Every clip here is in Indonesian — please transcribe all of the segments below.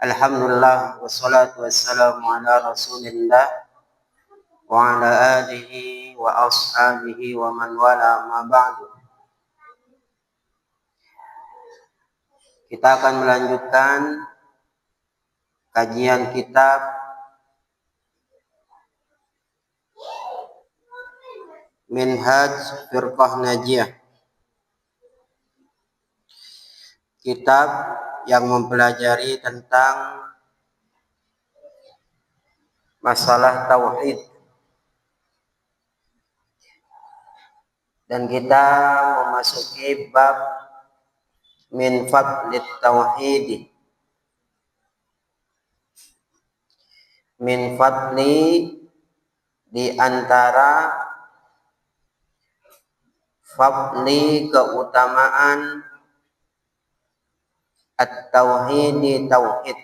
Alhamdulillah wassalatu wassalamu ala Rasulillah wa ala alihi wa ashabihi wa man wala ma ba'du. Kita akan melanjutkan kajian kitab Minhaj Firqah Najiyah. Kitab yang mempelajari tentang masalah tauhid. Dan kita memasuki bab min fadlit tauhid. Min fadli di antara fadli keutamaan at-tauhid tauhid.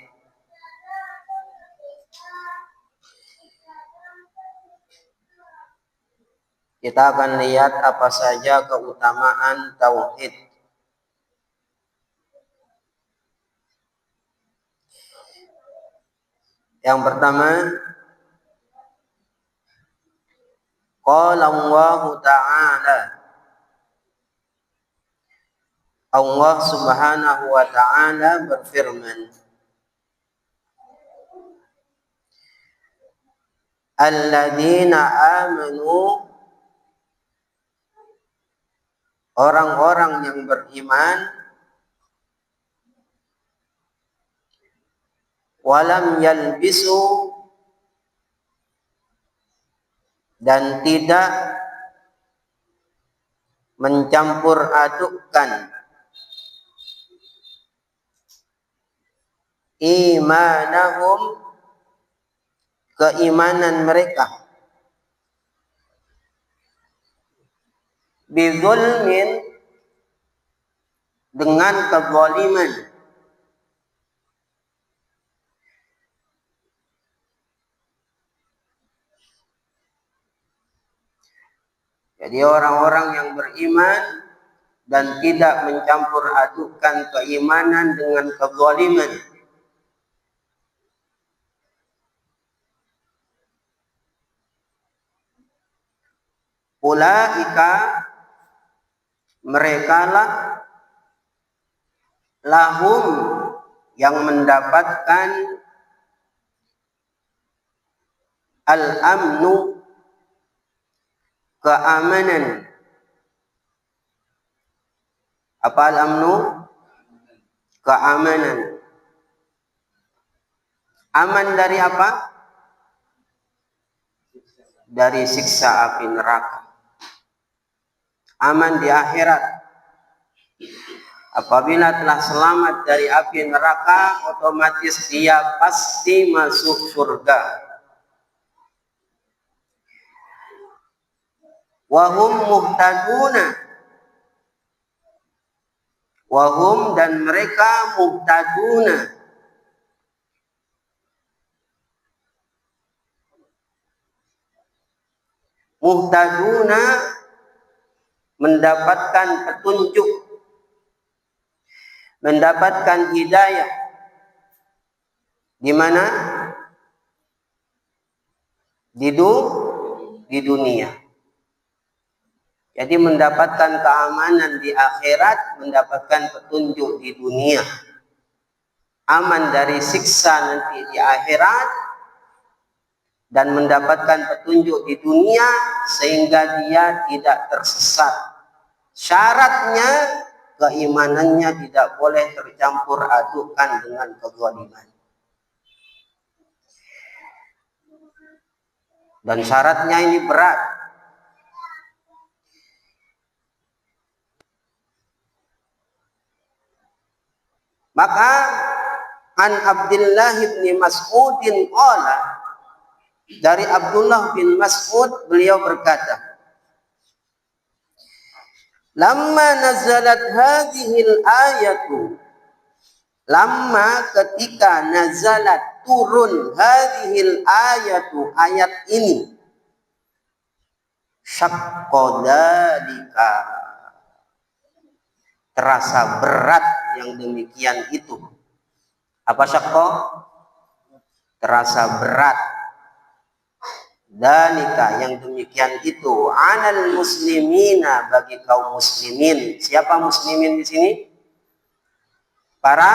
Kita akan lihat apa saja keutamaan tauhid. Yang pertama, qala Allah Ta'ala, Allah Subhanahu wa Ta'ala berfirman, alladzina amanu, orang-orang yang beriman, walam yalbisu, dan tidak mencampur adukkan imanahum, keimanan mereka, bizulmin, dengan kezaliman. Jadi orang-orang yang beriman dan tidak mencampur adukkan keimanan dengan kezaliman, ulaika, merekalah, lahum, yang mendapatkan al-amnu, keamanan. Apa al-amnu? Keamanan. Aman dari apa? Dari siksa api neraka. Aman di akhirat. Apabila telah selamat dari api neraka, otomatis dia pasti masuk surga. Wahum muhtaduna, wahum, dan mereka, muhtaduna, muhtaduna, mendapatkan petunjuk, mendapatkan hidayah. Di mana? Di dunia. Jadi mendapatkan keamanan di akhirat, mendapatkan petunjuk di dunia. Aman dari siksa nanti di akhirat, dan mendapatkan petunjuk di dunia sehingga dia tidak tersesat. Syaratnya keimanannya tidak boleh tercampur adukkan dengan kezaliman. Dan syaratnya ini berat. Maka an Abdullah bin Mas'udin qala, dari Abdullah bin Mas'ud, beliau berkata, lamma nazalat hadhil ayatu, lamma, ketika, nazalat, turun, hadhil ayatu, ayat ini, syaqqa dzalika, terasa berat yang demikian itu, Apa syakko? Terasa berat. Dalika, yang demikian itu, alal muslimina, bagi kaum muslimin. Siapa muslimin di sini? Para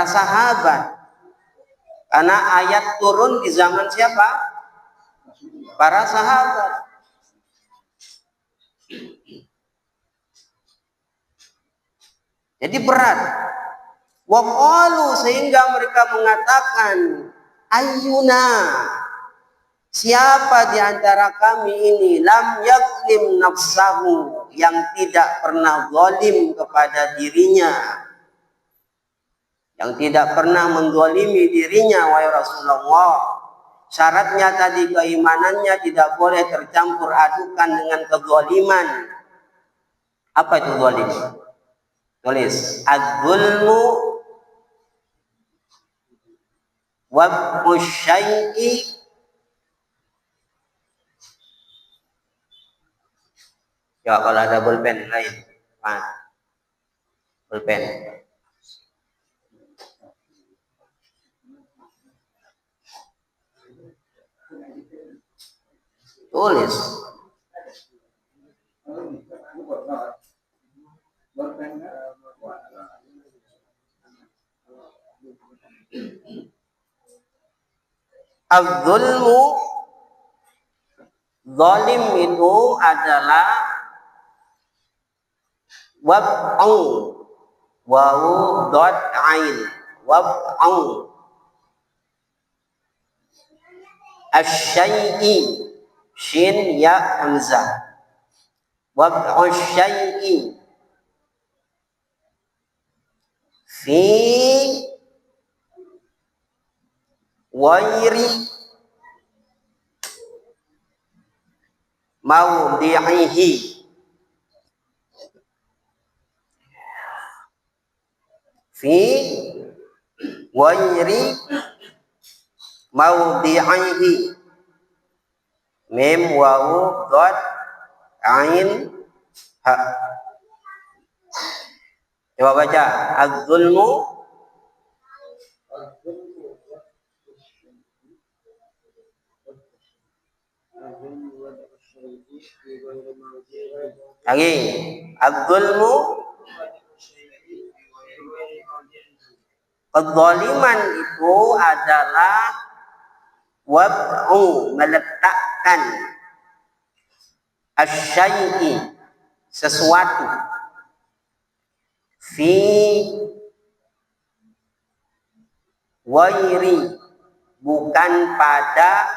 sahabat. Karena ayat turun di zaman siapa? Para sahabat. Jadi berat. Waqalu, sehingga mereka mengatakan, ayyuna, siapa di antara kami ini lam yaklim nafsahu, yang tidak pernah zalim kepada dirinya, yang tidak pernah menzalimi dirinya, wahai Rasulullah. Syaratnya tadi keimanannya tidak boleh tercampur adukan dengan kezaliman. Apa itu zalim? Tulis, az-zulmu wa syai'i ya, kalau ada pulpen lain, Pak. Pulpen. Tulis. Az-zulmu, zalim itu adalah wab'u, wawu dot ain, wab'u asyai'i, shin ya hamzah, wab'u syai'i fi wairi mawdi'ihi, fi wairi mawdi'ihi, mim wawu dot ain ha. Coba baca, az-zulmu lagi, az-zulmu, kezaliman itu adalah wab'u, meletakkan, asyai'i, sesuatu, fi wairi, bukan pada,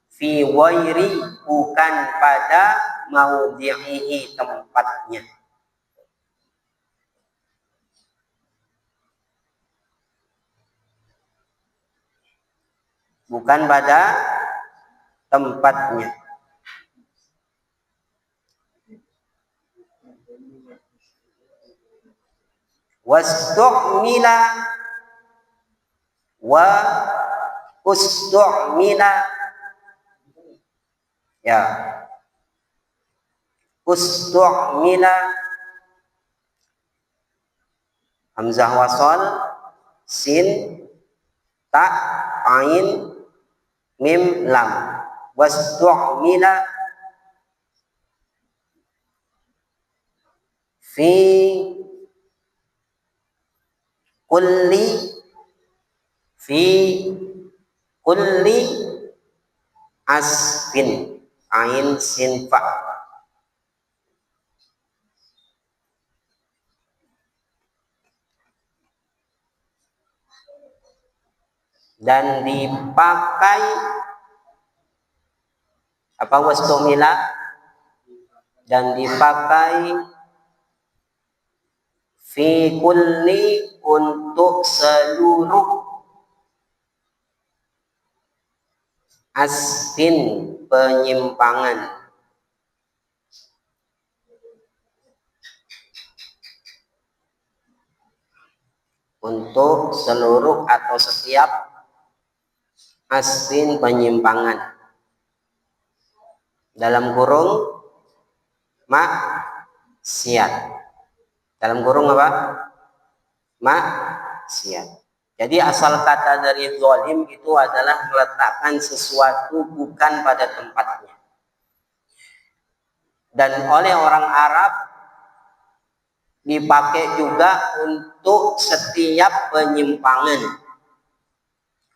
fi wairi, bukan pada maudhi'ihi, tempatnya. Bukan pada tempatnya. Wastu'mila wa ustu'mila, ya, ustu'mila, hamzah wasal, sin, ta, ain, mim, lam. Wastu'mila fi kulli, fi kulli asfin, ain, sin, fa. Dan dipakai apa, wastumila, dan dipakai fi kulli, untuk seluruh, asfin, penyimpangan, untuk seluruh atau setiap asfin, penyimpangan, dalam kurung maksiat. Dalam kurung apa? Maksiat. Jadi asal kata dari zalim itu adalah meletakkan sesuatu bukan pada tempatnya. Dan oleh orang Arab dipakai juga untuk setiap penyimpangan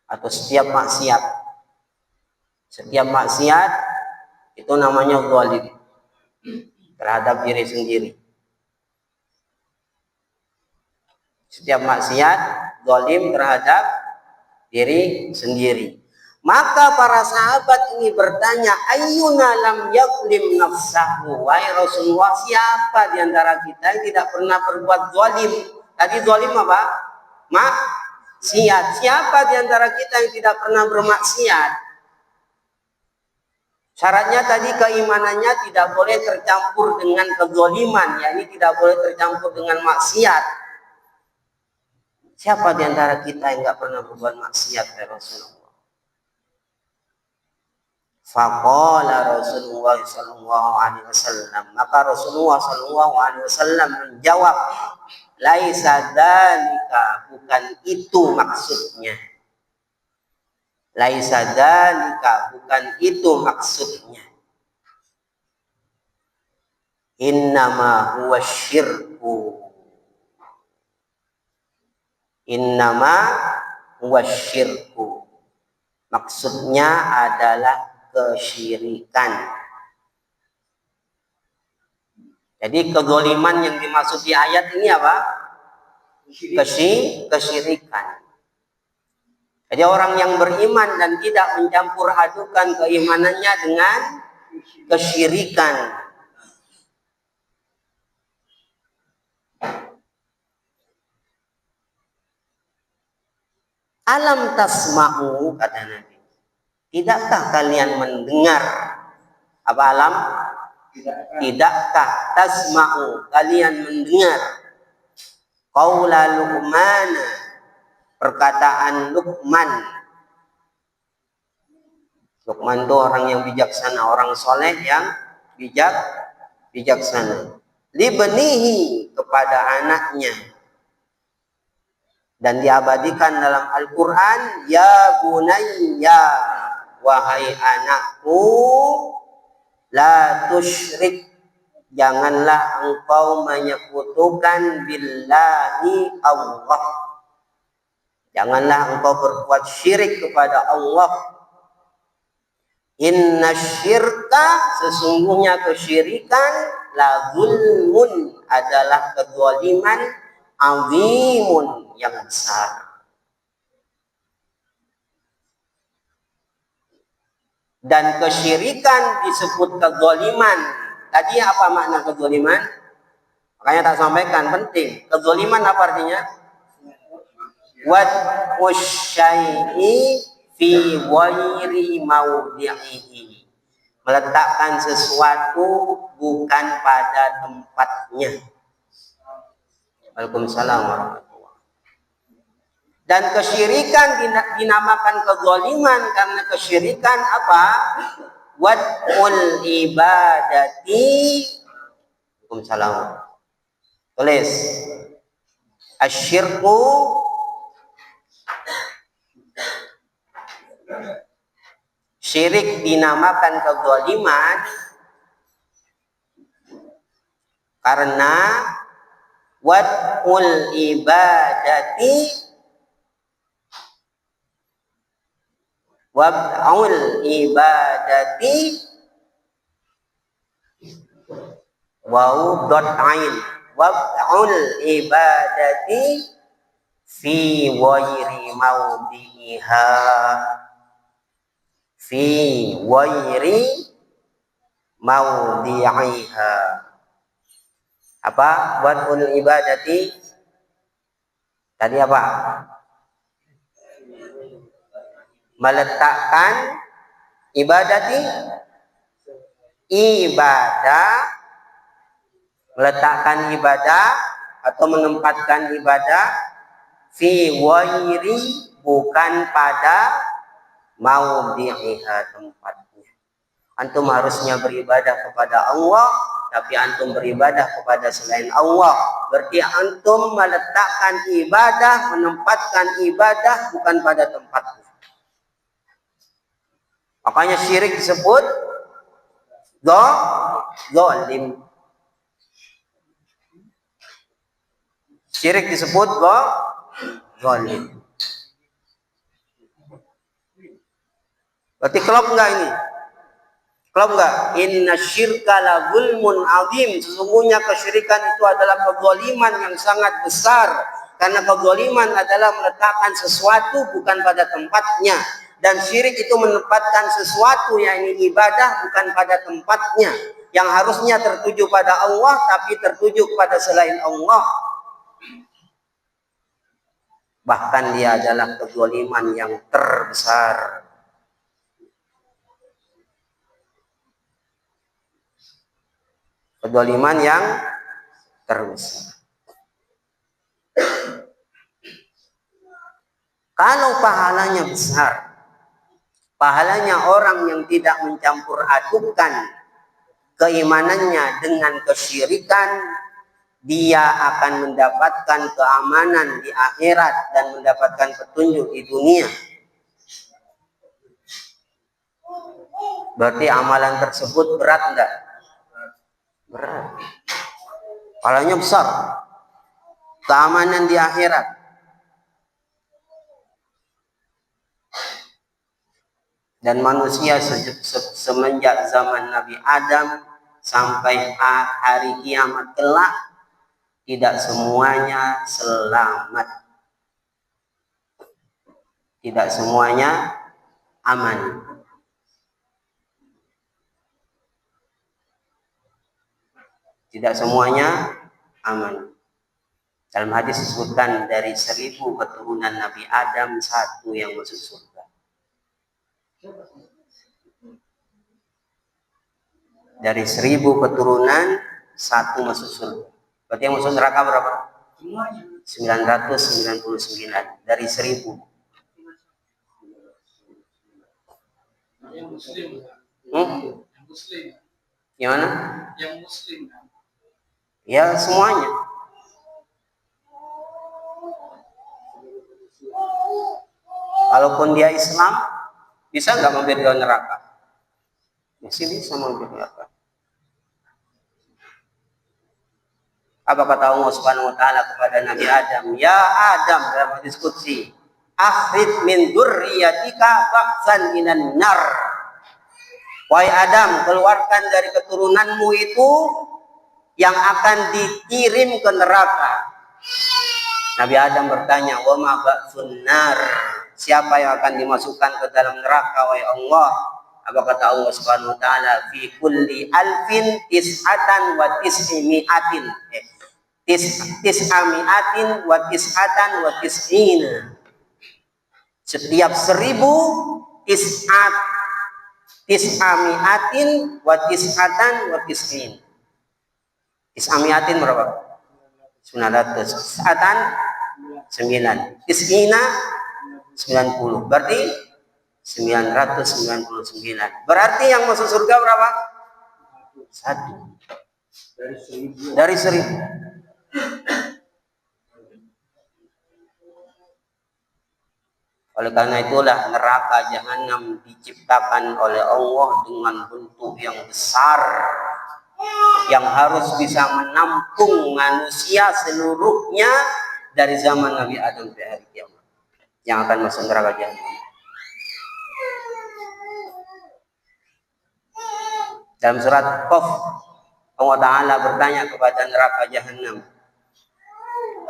atau setiap maksiat. Setiap maksiat itu namanya zalim terhadap diri sendiri. Setiap maksiat zalim terhadap diri sendiri. Maka para sahabat ini bertanya, ayyuna lam yazlim nafsahu? Wahai Rasulullah, siapa di antara kita yang tidak pernah berbuat zalim? Tadi zalim apa? Maksiat. Siapa di antara kita yang tidak pernah bermaksiat? Syaratnya tadi keimanannya tidak boleh tercampur dengan kezaliman, yakni tidak boleh tercampur dengan maksiat. Siapa di antara kita yang nggak pernah berbuat maksiat ya Rasulullah? Faqala Rasulullah sallallahu alaihi wasallam. Maka Rasulullah sallallahu alaihi wasallam menjawab, laisa dzalika, bukan itu maksudnya. Laisa dzalika, bukan itu maksudnya. Innama huwa syirku. Innama huwa syirku. Maksudnya adalah kesyirikan. Jadi kezaliman yang dimaksud di ayat ini apa? Kesyirikan. Jadi orang yang beriman dan tidak mencampur adukan keimanannya dengan kesyirikan. Alam tasma'u, kata Nabi, tidakkah kalian mendengar? Apa alam? Tidakkah tasma'u, kalian mendengar? Qaula Luqman, perkataan Luqman. Luqman itu orang yang bijaksana, orang soleh yang bijaksana. Libnihi, kepada anaknya. Dan diabadikan dalam Al-Quran, ya bunayya, wahai anakku, la tusyrik, janganlah engkau menyekutukan billahi Allah. Janganlah engkau berbuat syirik kepada Allah. Inna syirka, sesungguhnya kesyirikan, la zulmun, adalah kezaliman, azimun, yang besar. Dan kesyirikan disebut kezaliman. Tadi apa makna kezaliman? Makanya tak sampaikan, penting. Kezaliman apa artinya? Wad'us syai'i fi ghairi mawdi'ihi, meletakkan sesuatu bukan pada tempatnya. Waalaikumsalam warahmatullahi wabarakatuh. Dan kesyirikan dinamakan kezaliman karena kesyirikan apa? Wad'ul ibadati. Waalaikumsalam. Tulis. Asyirku syirik dinamakan kezaliman karena wad'ul ibadati wab'ul ibadati waw dot ain, wab'ul ibadati fi ghairi mawdi'iha, fi ghairi mawdi'iha. Apa wad'ul ibadati tadi apa? Meletakkan ibadati, ibadah, meletakkan ibadah atau menempatkan ibadah fi ghairi, bukan pada mawdi'iha, tempatnya. Antum harusnya beribadah kepada Allah, tapi antum beribadah kepada selain Allah. Berarti antum meletakkan ibadah, menempatkan ibadah bukan pada tempatnya. Makanya syirik disebut zalim. Syirik disebut zalim. Berarti klop enggak ini? Klop enggak? Inna syirka la zulmun azim. Sesungguhnya kesyirikan itu adalah kezaliman yang sangat besar. Karena kezaliman adalah meletakkan sesuatu bukan pada tempatnya. Dan syirik itu menempatkan sesuatu, yakni ibadah, bukan pada tempatnya. Yang harusnya tertuju pada Allah, tapi tertuju kepada selain Allah. Bahkan dia adalah kezaliman yang terbesar. Kezaliman yang terbesar. Kalau pahalanya besar, pahalanya orang yang tidak mencampur adukan keimanannya dengan kesyirikan, dia akan mendapatkan keamanan di akhirat dan mendapatkan petunjuk di dunia. Berarti amalan tersebut berat enggak? Berat. Pahalanya besar. Keamanan di akhirat. Dan manusia semenjak zaman Nabi Adam sampai hari kiamat kelak, tidak semuanya selamat. Tidak semuanya aman. Tidak semuanya aman. Dalam hadis disebutkan dari 1000 keturunan Nabi Adam, 1 yang masuk surga. Dari 1000 keturunan, 1 masuk surga. Berarti yang masuk neraka berapa? 999 dari 1000. Yang muslim. Yang muslim. Gimana? Yang muslim. Ya semuanya. Kalaupun dia Islam, bisa nggak mampir ke neraka? Masih bisa mampir ke neraka. Apa kata Allah Subhanahu wa taala kepada Nabi Adam? Ya Adam, dalam hadis qudsi, akhrij min dzurriyyatika ba'san minan nar. Wahai Adam, keluarkan dari keturunanmu itu yang akan dikirim ke neraka. Nabi Adam bertanya, wa ma ba'sun nar? Siapa yang akan dimasukkan ke dalam neraka, wahai Allah? Apa kata Allah Subhanahu wa taala? Fi kulli alfin tis'atan wa tis'imi'atin. Tis'ami'atin wa tis'atan wa tis'ina. Setiap 1000 tis'ami'atin wa tis'atan wa tis'in. Tis'ami'atin berapa? 900. Tis'atan 9. Tis'ina 90. Berarti 999. Berarti yang masuk surga berapa? 1. Dari 1000. Oleh karena itulah neraka jahanam diciptakan oleh Allah dengan bentuk yang besar, yang harus bisa menampung manusia seluruhnya dari zaman Nabi Adam sampai hari kiamat, yang akan masuk neraka jahanam. Dalam surat Qaf, Allah Ta'ala bertanya kepada neraka jahanam,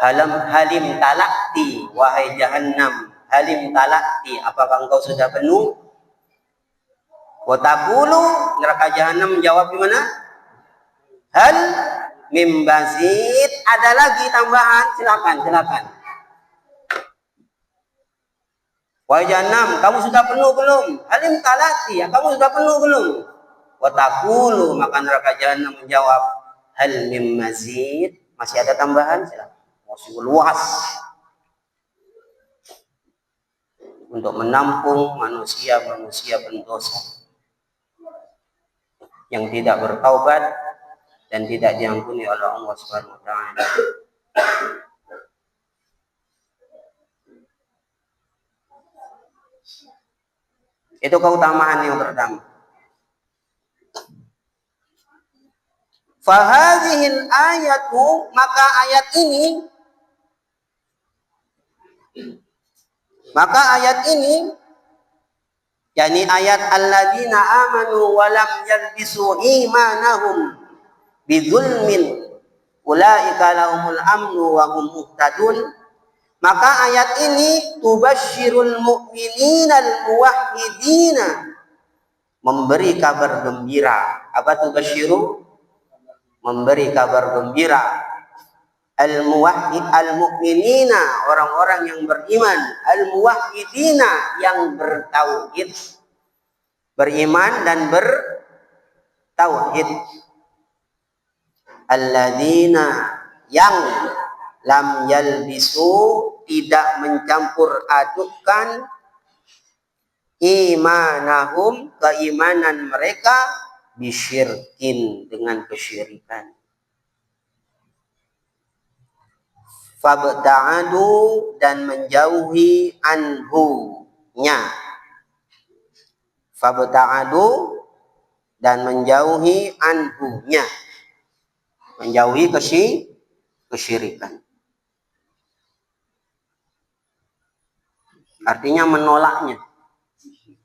halim talakti, wahai jahanam, halim talakti, apakah engkau sudah penuh? Wa taqulu, neraka jahanam menjawab gimana? Hal mim bazid, ada lagi tambahan, silakan. Wahai jahanam, kamu sudah penuh belum? Halim talakti, ya, kamu sudah penuh belum? Wa taqulu, maka neraka jahanam menjawab, hal mim mazid, masih ada tambahan, silakan. Masih luas untuk menampung manusia-manusia pendosa. yang tidak bertaubat dan tidak diampuni oleh Allah Subhanahu wa taala. Itu keutamaan yang pertama. Fahadhil ayatu, maka ayat ini yakni ayat alladzina amanu wa lam yalbisu imanahum bidzulmin ulaika lahumul amnu wa hum muhtadun. Maka ayat ini tubasyirul mu'minina al-muwahhidina, memberi kabar gembira. Apa tubasyiru? Memberi kabar gembira. Al-muwahhid al-mu'minina, orang-orang yang beriman, al-muwahhidina, yang bertauhid, beriman dan bertauhid. Alladzina, yang lam yalbisu, tidak mencampur adukkan, imanahum, keimanan mereka, bisyirkin, dengan kesyirikan. Fabta'adu, dan menjauhi, anhu-nya. Fabta'adu, dan menjauhi, anhu-nya, menjauhi kesyirikan. Artinya menolaknya,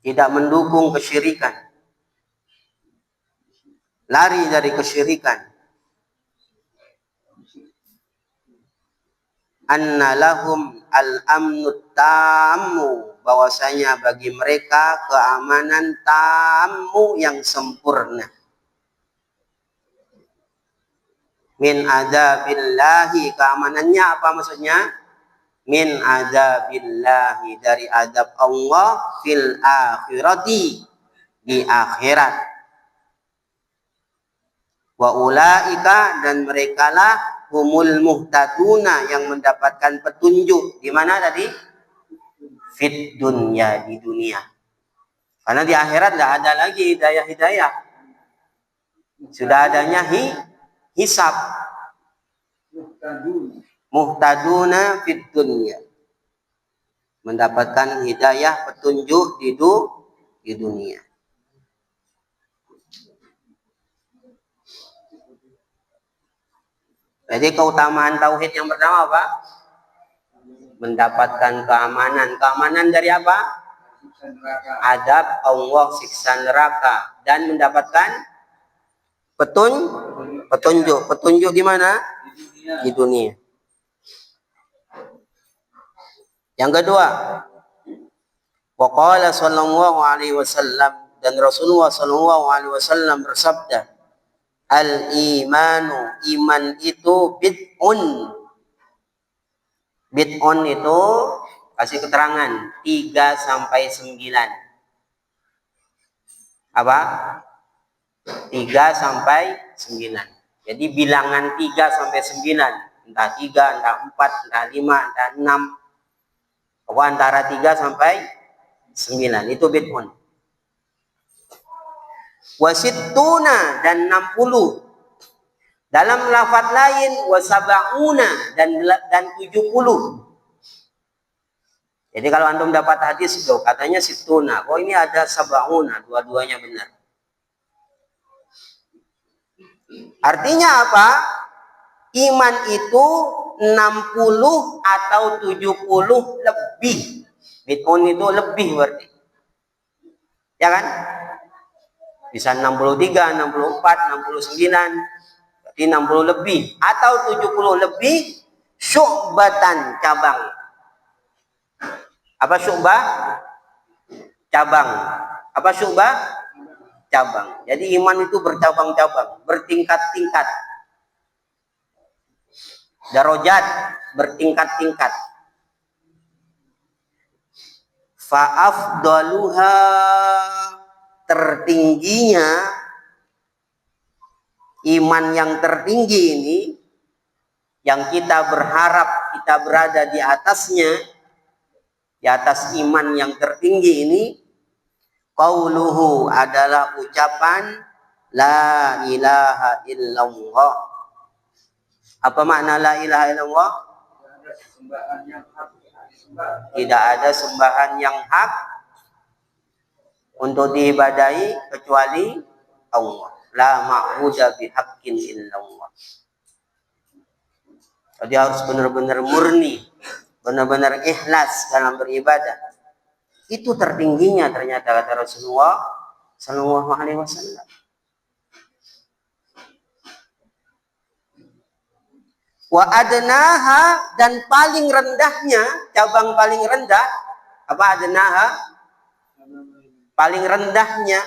tidak mendukung kesyirikan, lari dari kesyirikan. Anna lahum al-amnu tammu, bahwasanya bagi mereka keamanan tammu, yang sempurna. Min adzabillahi, keamanannya apa maksudnya? Min adzabillahi, dari azab Allah, fil akhirati, di akhirat. Wa ulaika, dan merekalah humul muhtaduna, yang mendapatkan petunjuk. Di mana tadi? Fit dunya, di dunia. Karena di akhirat tidak ada lagi hidayah-hidayah. Sudah adanya hisab. Muhtaduna fit dunya, mendapatkan hidayah, petunjuk di dunia. Jadi keutamaan tauhid yang pertama apa? Mendapatkan keamanan. Keamanan dari apa? Adab Allah, siksa neraka, dan mendapatkan petunjuk. Petunjuk di mana? Di dunia. Yang kedua, waqala sallallahu alaihi wasallam, dan Rasulullah sallallahu alaihi wasallam bersabda, al-imanu, iman itu bid'un. Bid'un itu, kasih keterangan, 3 sampai 9. Apa? 3 sampai 9. Jadi bilangan 3 sampai 9. Entah 3, entah 4, entah 5, entah 6. Antara 3 sampai 9. Itu bid'un. Wasittuna, dan 60. Dalam lafaz lain wasaba'una, dan 70. Jadi kalau antum dapat hadis itu katanya sittuna, oh ini ada saba'una, dua-duanya benar. Artinya apa? Iman itu 60 atau 70 lebih. Bid'un itu lebih berarti. Ya kan? Bisa 63, 64, 69. Berarti 60 lebih. Atau 70 lebih. Syu'batan, cabang. Apa syu'bah? Cabang. Apa syu'bah? Cabang. Jadi iman itu bercabang-cabang. Bertingkat-tingkat. Darajat, bertingkat-tingkat. Fa'afdaluha, tertingginya iman yang tertinggi ini, yang kita berharap kita berada di atasnya, di atas iman yang tertinggi ini, qauluhu, adalah ucapan La ilaha illallah. Apa makna la ilaha illallah? Tidak ada sembahan yang hak untuk diibadahi kecuali Allah. La ma'budu bihaqqin illallah. Jadi harus benar-benar murni, benar-benar ikhlas dalam beribadah. Itu tertingginya ternyata kata Rasulullah Sallallahu Alaihi Wasallam. Wa adnaha, dan paling rendahnya, cabang paling rendah, apa adnaha? Paling rendahnya,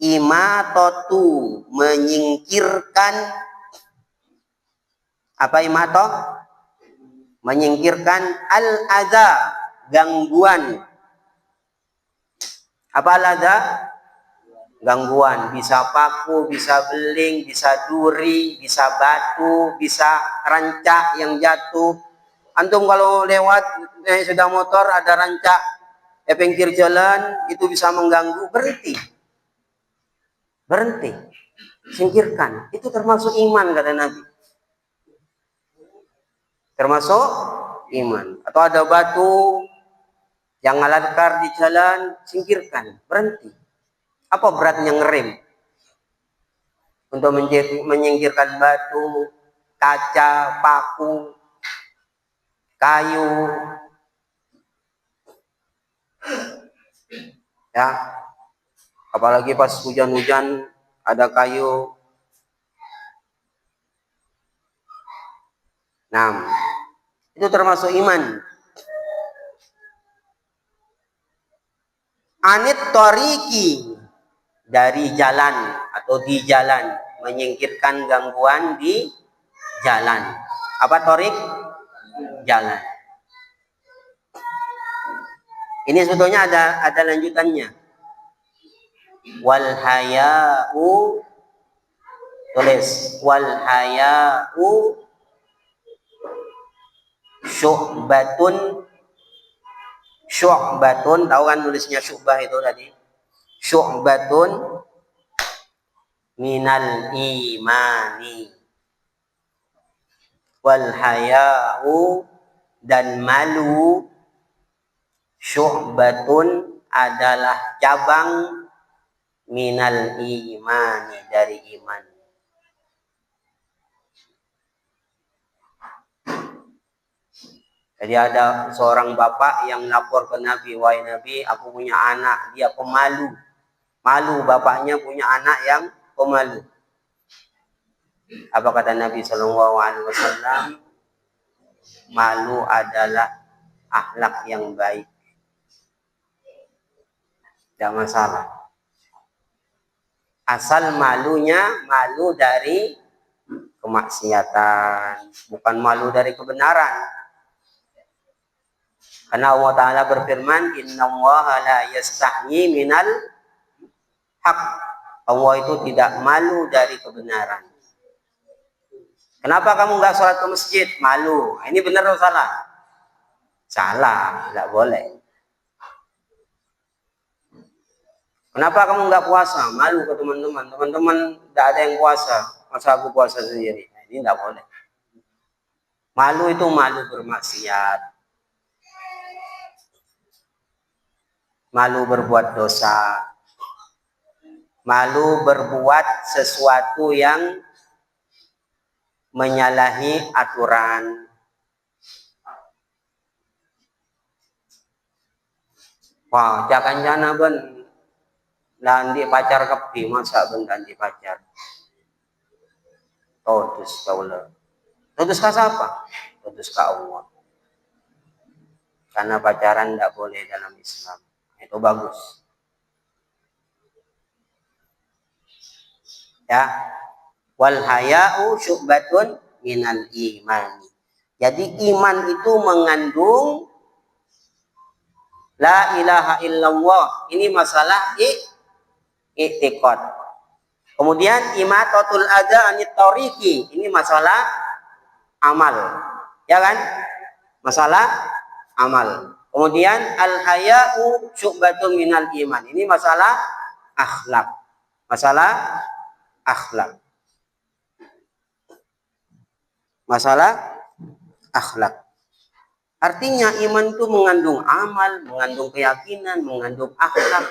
imatatu, menyingkirkan, apa imato? Menyingkirkan al-adha, gangguan. Apa al-adha? Gangguan, bisa paku, bisa beling, bisa duri, bisa batu, bisa rancak yang jatuh. Antum kalau lewat sepeda motor ada rancak pinggir jalan, itu bisa mengganggu, berhenti. Berhenti. Singkirkan. Itu termasuk iman kata Nabi. Termasuk iman. Atau ada batu yang ngalangkar di jalan, singkirkan, berhenti. Apa beratnya ngerem? Untuk menyingkirkan batu, kaca, paku, kayu. Ya. Apalagi pas hujan-hujan ada kayu. Nah, itu termasuk iman. Anit toriki, dari jalan atau di jalan, menyingkirkan gangguan di jalan. Apa torik? Jalan. Ini sebetulnya ada lanjutannya. Wal haya'u, tulis wal haya'u syu'batun, tahu kan nulisnya syu'bah itu tadi? Syu'batun minal imani. Wal haya'u, dan malu, syu'batun, adalah cabang minal imani, dari iman. Jadi ada seorang bapak yang lapor ke Nabi, wahai Nabi, aku punya anak, dia pemalu. Malu bapaknya punya anak yang pemalu. Apa kata Nabi Sallallahu Alaihi Wasallam? Malu adalah akhlak yang baik. Tidak masalah. Asal malunya malu dari kemaksiatan, bukan malu dari kebenaran. Karena Allah Ta'ala berfirman, innallaha la yastahyi minal haq. Allah itu tidak malu dari kebenaran. Kenapa kamu nggak sholat ke masjid? Malu. Ini benar atau salah? Salah, nggak boleh. Kenapa kamu nggak puasa? Malu ke teman-teman. Teman-teman tidak ada yang puasa. Masa aku puasa sendiri? Ini nggak boleh. Malu itu malu bermaksiat. Malu berbuat dosa. Malu berbuat sesuatu yang menyalahi aturan. Wah, jangan jana ben nanti pacar kepi, masa ben nanti pacar. Totus kaulah. Totus ka siapa? Totus ka Allah. Karena pacaran tidak boleh dalam Islam. Itu bagus. Ya. Wal haya'u syu'batun minal imani. Jadi iman itu mengandung la ilaha illallah. Ini masalah i'tiqad. Kemudian imatatul adza anit tariqi. Ini masalah amal. Ya kan? Masalah amal. Kemudian al haya'u syu'batun minal iman. Ini masalah akhlak. Masalah akhlak. Masalah akhlak. Artinya iman itu mengandung amal, mengandung keyakinan, mengandung akhlak.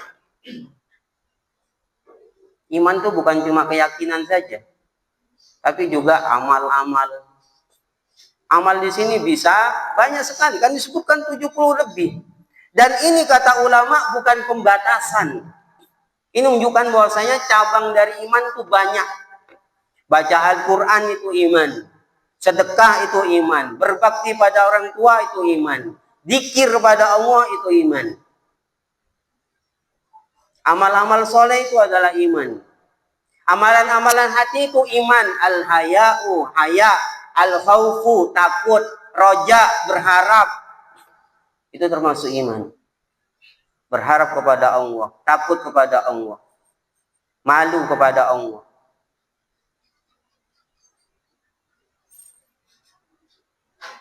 Iman itu bukan cuma keyakinan saja, tapi juga amal-amal. Amal di sini bisa banyak sekali, kan disebutkan 70 lebih. Dan ini kata ulama bukan pembatasan. Ini menunjukkan bahwasanya cabang dari iman itu banyak. Baca Al-Quran itu iman. Sedekah itu iman. Berbakti pada orang tua itu iman. Dzikir kepada Allah itu iman. Amal-amal soleh itu adalah iman. Amalan-amalan hati itu iman. Al-haya'u, haya. Al-khawfu, takut. Roja, berharap. Itu termasuk iman. Berharap kepada Allah. Takut kepada Allah. Malu kepada Allah.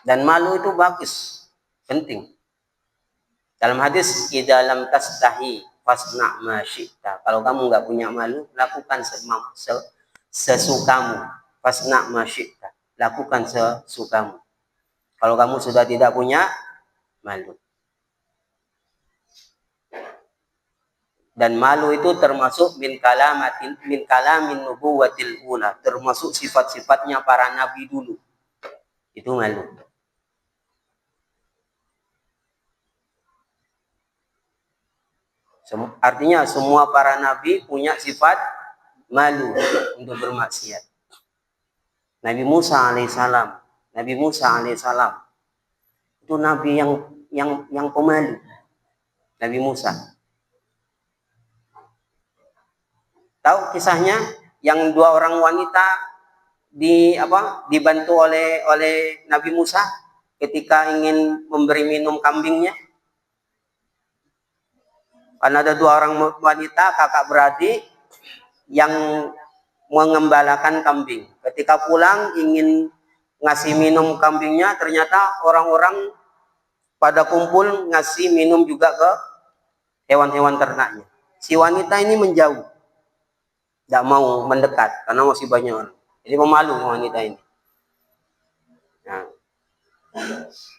Dan malu itu bagus, penting. Dalam hadis, idza lam tastahi fasna ma syi'ta. Kalau kamu nggak punya malu, lakukan sesukamu. Fasna ma syi'ta. Lakukan sesukamu. Kalau kamu sudah tidak punya malu. Dan malu itu termasuk min kalamin nubuwatil ula, termasuk sifat-sifatnya para nabi dulu. Itu malu. Artinya semua para nabi punya sifat malu untuk bermaksiat. Nabi Musa alaihissalam, itu nabi yang pemalu. Nabi Musa. Tahu kisahnya yang dua orang wanita dibantu oleh Nabi Musa ketika ingin memberi minum kambingnya? Karena ada dua orang wanita kakak beradik yang mengembalakan kambing. Ketika pulang ingin ngasih minum kambingnya, ternyata orang-orang pada kumpul ngasih minum juga ke hewan-hewan ternaknya. Si wanita ini menjauh, tidak mau mendekat karena masih banyak orang. Jadi pemalu wanita ini. Nah,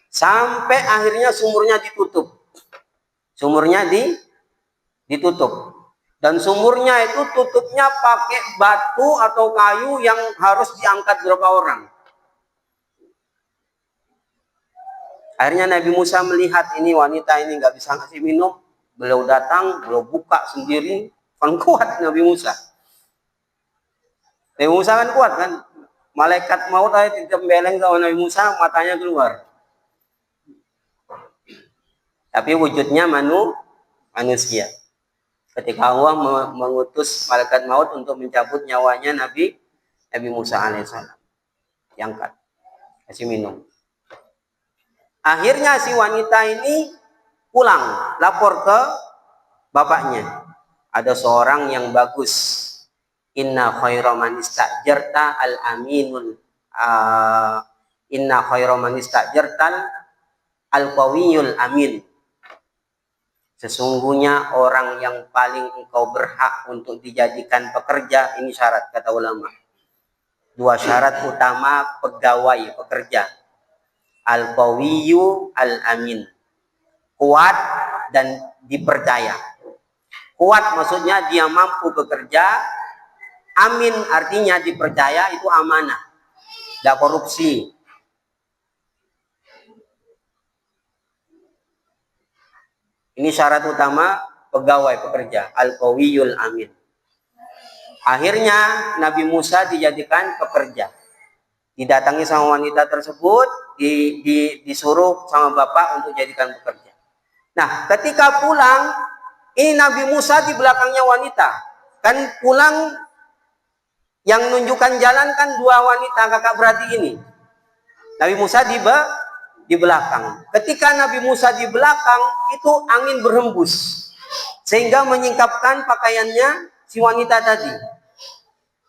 sampai akhirnya sumurnya ditutup. Ditutup. Dan sumurnya itu tutupnya pakai batu atau kayu yang harus diangkat berapa orang. Akhirnya Nabi Musa melihat ini wanita ini nggak bisa ngasih minum. Beliau datang, beliau buka sendiri. Kan kuat Nabi Musa. Nabi Musa kan kuat kan. Malaikat maut aja ditembeleng sama Nabi Musa, matanya keluar. Tapi wujudnya manusia. Ketika Allah mengutus malaikat maut untuk mencabut nyawanya Nabi Musa alaihissalam, diangkat, kasih minum. Akhirnya si wanita ini pulang, lapor ke bapaknya. Ada seorang yang bagus. Inna khairu man istajarta al-aminul. Inna khairu man istajartal al-qawiyul amin. Sesungguhnya orang yang paling engkau berhak untuk dijadikan pekerja, ini syarat kata ulama. Dua syarat utama pegawai pekerja. Al-qawiyyu al-amin. Kuat dan dipercaya. Kuat maksudnya dia mampu bekerja. Amin artinya dipercaya, itu amanah. Tidak korupsi. Ini syarat utama pegawai pekerja, al-qawiyul amin. Akhirnya Nabi Musa dijadikan pekerja. Didatangi sama wanita tersebut, disuruh sama bapak untuk jadikan pekerja. Nah, ketika pulang, ini Nabi Musa di belakangnya wanita. Kan pulang yang menunjukkan jalan kan dua wanita kakak beradik ini. Nabi Musa di belakang. Ketika Nabi Musa di belakang, itu angin berhembus sehingga menyingkapkan pakaiannya si wanita tadi.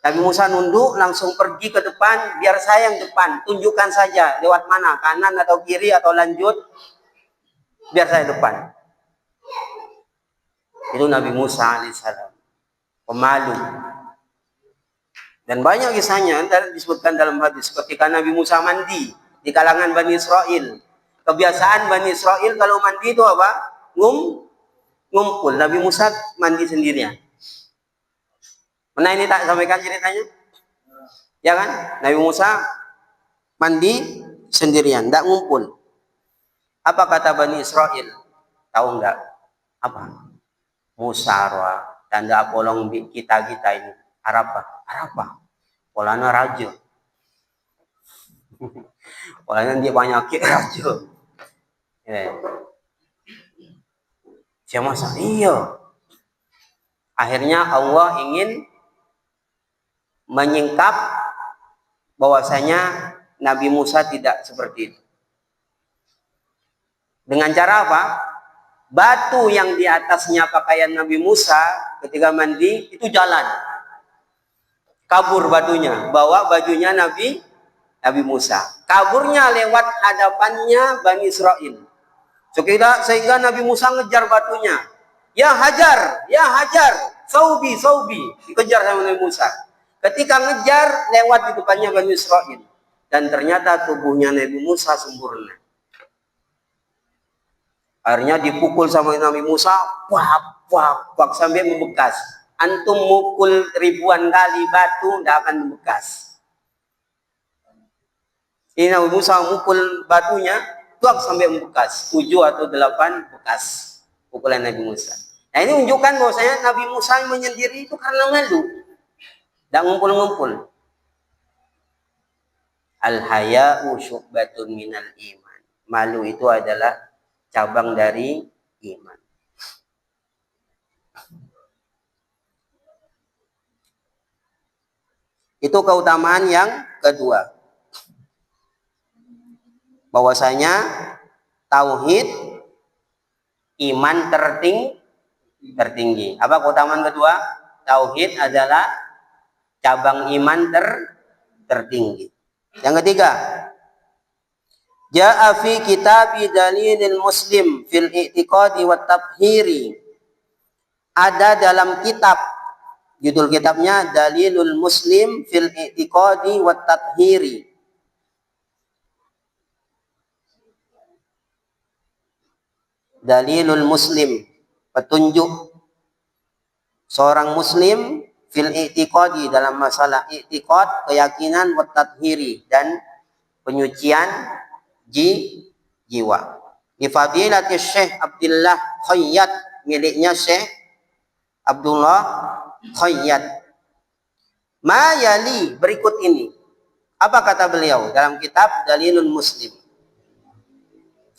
Nabi Musa nunduk, langsung pergi ke depan. Biar saya yang depan, tunjukkan saja lewat mana, kanan atau kiri atau lanjut, biar saya depan. Itu Nabi Musa alaihissalam. pemalu. Dan banyak kisahnya disebutkan dalam hadis ketika Nabi Musa mandi di kalangan Bani Israel. Kebiasaan Bani Israel kalau mandi itu apa? Ngumpul. Nabi Musa mandi sendirian. Pernah ini tak sampaikan ceritanya? Ya kan? Nabi Musa mandi sendirian, tidak ngumpul. Apa kata Bani Israel? Tahu enggak? Apa? Musara, tanda polong kita ini. Arapa. Polanya raja. Polanya dia banyak raja. Siapa masa? Iya. Akhirnya Allah ingin menyingkap bahwasanya Nabi Musa tidak seperti itu. Dengan cara apa? Batu yang di atasnya pakaian Nabi Musa ketika mandi itu jalan. Kabur batunya, bawa bajunya Nabi Musa. Kaburnya lewat hadapannya Bani Israel. Sehingga Nabi Musa ngejar batunya. Ya hajar, saubi. Dikejar sama Nabi Musa. Ketika ngejar, lewat di depannya Bani Israel. Dan ternyata tubuhnya Nabi Musa sempurna. Akhirnya dipukul sama Nabi Musa, wak sampai membekas. Antum mukul ribuan kali batu, tidak akan membekas. Ini Nabi Musa mukul batunya, tuak sampai membekas. 7 atau 8 bekas pukulan Nabi Musa. Nah ini menunjukkan bahwasanya Nabi Musa yang menyendiri itu karena malu. Tidak ngumpul-ngumpul. Al-haya'u syu'batun minal iman. Malu itu adalah cabang dari iman. Itu keutamaan yang kedua. Bahwasanya tauhid iman tertinggi. Apa keutamaan kedua? Tauhid adalah cabang iman tertinggi. Yang ketiga, ja'a fi kitabi dalilil muslim fil i'tiqadi wat tabhiri. Ada dalam kitab, judul kitabnya Dalilul Muslim fil i'tiqadi wat tabhiri. Dalilul Muslim, petunjuk seorang muslim fil i'tiqadi, dalam masalah i'tiqad, keyakinan, wa tathhiri, dan penyucian jiwa. Di fadilati Syekh Abdullah Khayyat, miliknya Syekh Abdullah Khayyat. Ma yali, berikut ini. Apa kata beliau dalam kitab Dalilul Muslim?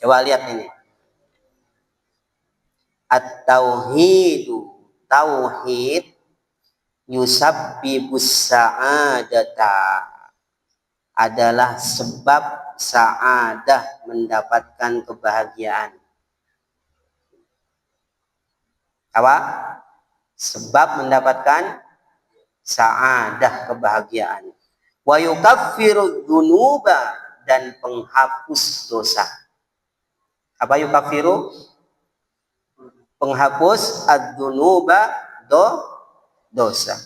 Coba lihat ini. At-tauhidu, tauhid, yusabbibus sa'adata, adalah sebab sa'adah, mendapatkan kebahagiaan. Apa? Sebab mendapatkan sa'adah, kebahagiaan. Wa yukaffiru dzunuba, dan penghapus dosa. Apa yukaffiru? Penghapus ad-dzunuba, dosa.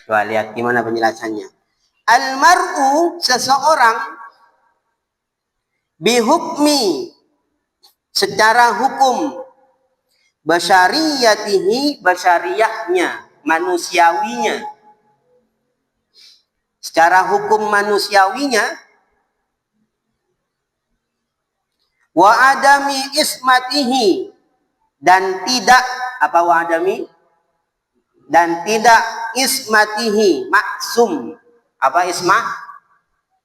Coba lihat gimana penjelasannya. Al-mar'u, seseorang, bihukmi, secara hukum, basyariyatihi, basyariyahnya, manusiawinya, secara hukum manusiawinya, wa adami ismatihi, dan tidak apa wa adami, dan tidak ismatihi, maksum. Apa ismah?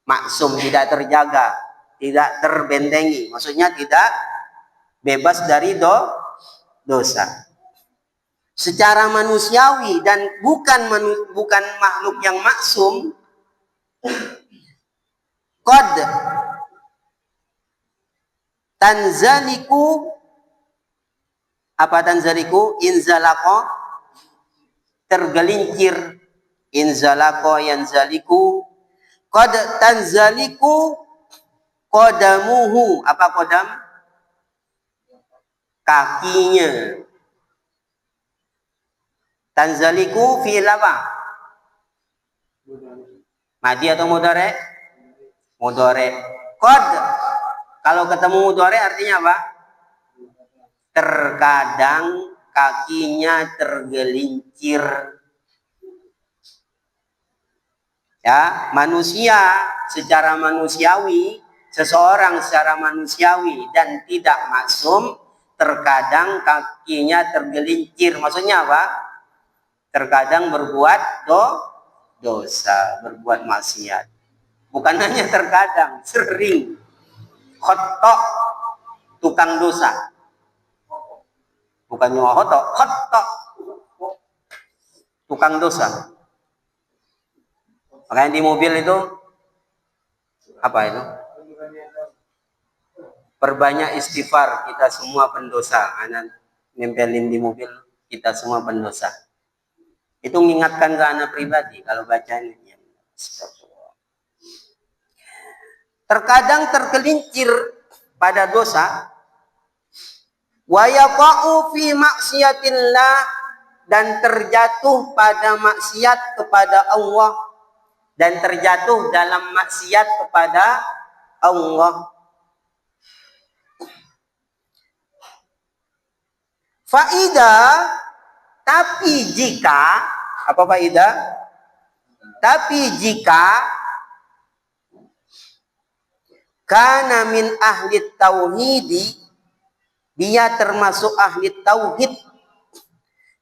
Maksum, tidak terjaga, tidak terbentengi, maksudnya tidak bebas dari dosa secara manusiawi, dan bukan makhluk yang maksum. Qad tanzaliku, apa tanzaliku? Inzalako, tergelincir. Inzalako yanzaliku. Qad tanzaliku qadamuhu, apa qadam? Kakinya. Tanzaliku fi'il apa? Madi atau mudhari? Mudhari. Qad. Kalau ketemu mudhari artinya apa? Terkadang kakinya tergelincir. Ya, manusia secara manusiawi, seseorang secara manusiawi dan tidak maksum, terkadang kakinya tergelincir. Maksudnya apa? Terkadang berbuat dosa, berbuat maksiat. Bukan hanya terkadang, sering. Khotok, tukang dosa. Bukan khotok, khotok, tukang dosa. Makanya di mobil itu apa itu? Perbanyak istighfar, kita semua pendosa. Anak nempelin di mobil, kita semua pendosa. Itu mengingatkan ke anak pribadi kalau baca ini. Terkadang tergelincir pada dosa. Wa yaqa'u fi maksiatillah, dan terjatuh pada maksiat kepada Allah, dan terjatuh dalam maksiat kepada Allah. Faida, tapi jika, apa faida? Tapi jika kana min ahli tauhidi, dia termasuk ahli tauhid,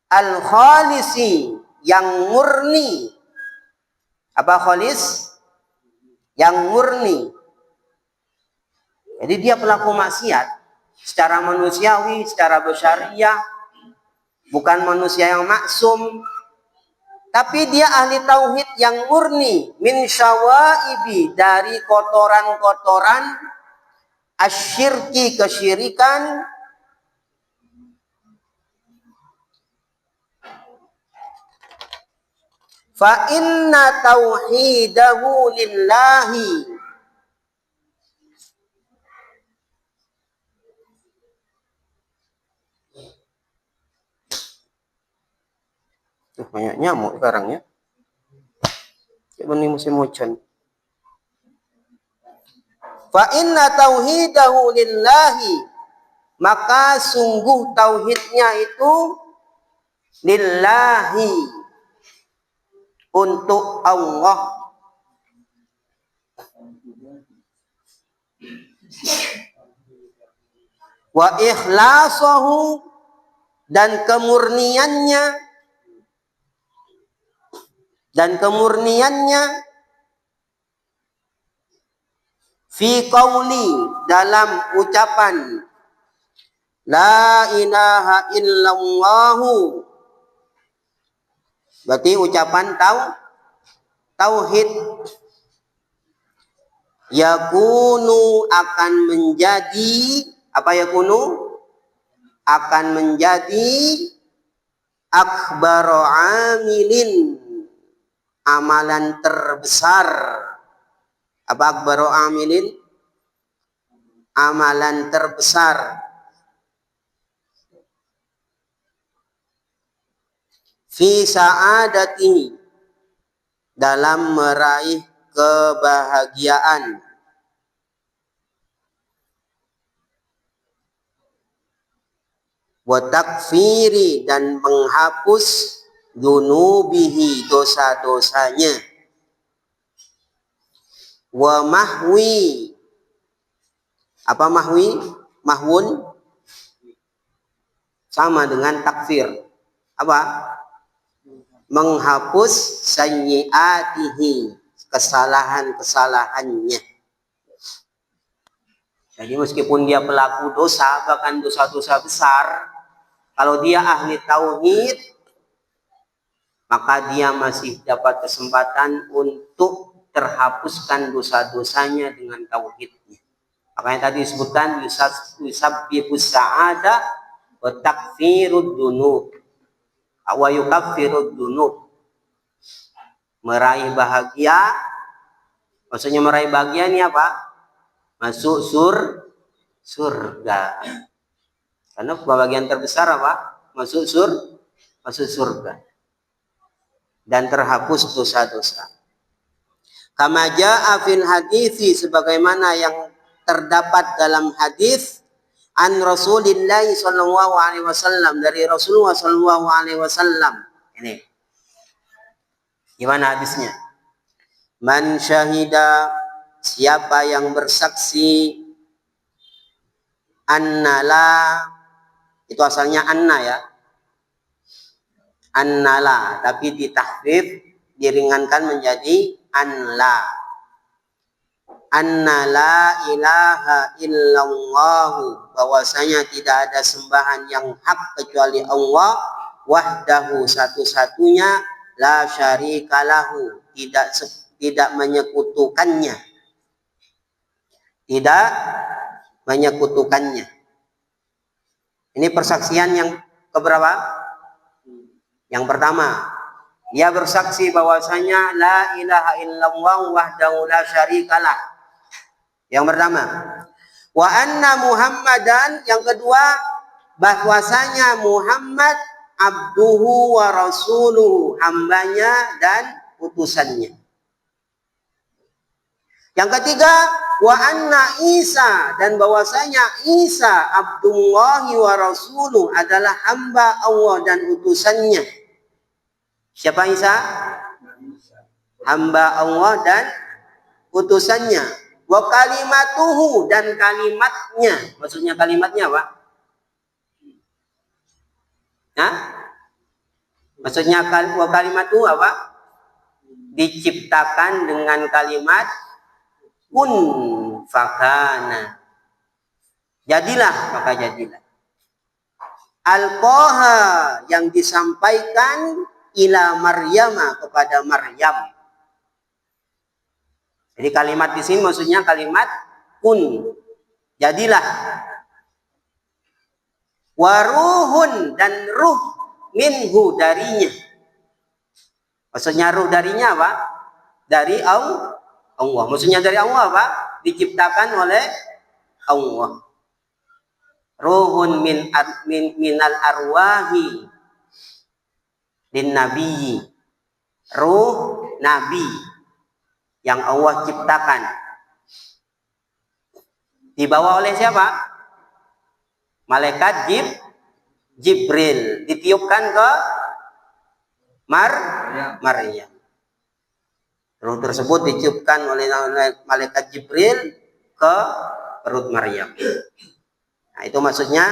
al-khalisi, yang murni. Apa khalis? Yang murni. Jadi dia pelaku maksiat secara manusiawi, secara basyariah, bukan manusia yang maksum, tapi dia ahli tauhid yang murni, min syawaibi, dari kotoran-kotoran asyirki, kesyirikan, fa inna tauhidahu lillahi, banyak nyamuk sekarang ya. Ini musim hujan. Fa inna tauhidahu lillahi, maka sungguh tauhidnya itu lillahi, untuk Allah. Wa ikhlasahu, dan kemurniannya fi qauli, dalam ucapan la ilaha illallahu, berarti ucapan tauhid. Yakunu, akan menjadi, apa yakunu? Akan menjadi akbaru amilin, amalan terbesar. Apa akbaru amilin? Amalan terbesar. Fi sa'adati, dalam meraih kebahagiaan. Wa takfiri, dan menghapus dunubihi, dosa-dosanya. Wa mahwi, apa mahwi? Mahwun sama dengan takfir. Apa? Menghapus sayyiatihi, kesalahan-kesalahannya. Jadi meskipun dia pelaku dosa, bahkan dosa-dosa besar, kalau dia ahli tauhid, maka dia masih dapat kesempatan untuk terhapuskan dosa-dosanya dengan tauhidnya. Makanya tadi disebutkan yusabbihus sa'ada wa takfirud dunub, wa yukaffirud dunub. Meraih bahagia, maksudnya meraih bahagia ini apa? Masuk surga. Karena bagian terbesar apa? Masuk surga. dan terhapus dosa-dosa. Kama jaa fil hadithi, sebagaimana yang terdapat dalam hadis an Rasulillah sallallahu alaihi wasallam, dari Rasulullah sallallahu alaihi wasallam. Ini gimana hadisnya? Man syahida, siapa yang bersaksi, annala, itu asalnya anna ya, annala, tapi ditahfif, diringankan menjadi anla. Anna la ilaha illallah, bahwasanya tidak ada sembahan yang hak kecuali Allah, wahdahu, satu-satunya, la syarika lahu, tidak menyekutukannya. Tidak menyekutukannya. Ini persaksian yang keberapa? Yang pertama. Ia bersaksi bahwasanya la ilaha illallah wahdahu la syarikalah. Yang pertama. Wa anna Muhammadan, yang kedua, bahwasanya Muhammad abduhu wa rasuluhu, hambanya dan utusannya. Yang ketiga, wa anna Isa, dan bahwasanya Isa abdullahi wa rasuluhu, adalah hamba Allah dan utusannya. Siapa Isa? Hamba Allah dan utusannya. Wa kalimatuhu, dan kalimatnya. Maksudnya kalimatnya apa? Hah? Maksudnya wa kalimatuhu apa? Diciptakan dengan kalimat kun fakana. Jadilah, maka jadilah. Alqaha, yang disampaikan ila Maryam, kepada Maryam. Jadi kalimat di sini maksudnya kalimat kun, jadilah. Waruhun, dan ruh, minhu, darinya. Maksudnya ruh darinya apa? Dari Allah. Maksudnya dari Allah apa? Diciptakan oleh Allah. Ruhun minal arwahi din nabiyyi, ruh nabi yang Allah ciptakan. Dibawa oleh siapa? Malaikat Jibril, ditiupkan ke Maryam. Ruh tersebut ditiupkan oleh malaikat Jibril ke perut Maryam. Nah, itu maksudnya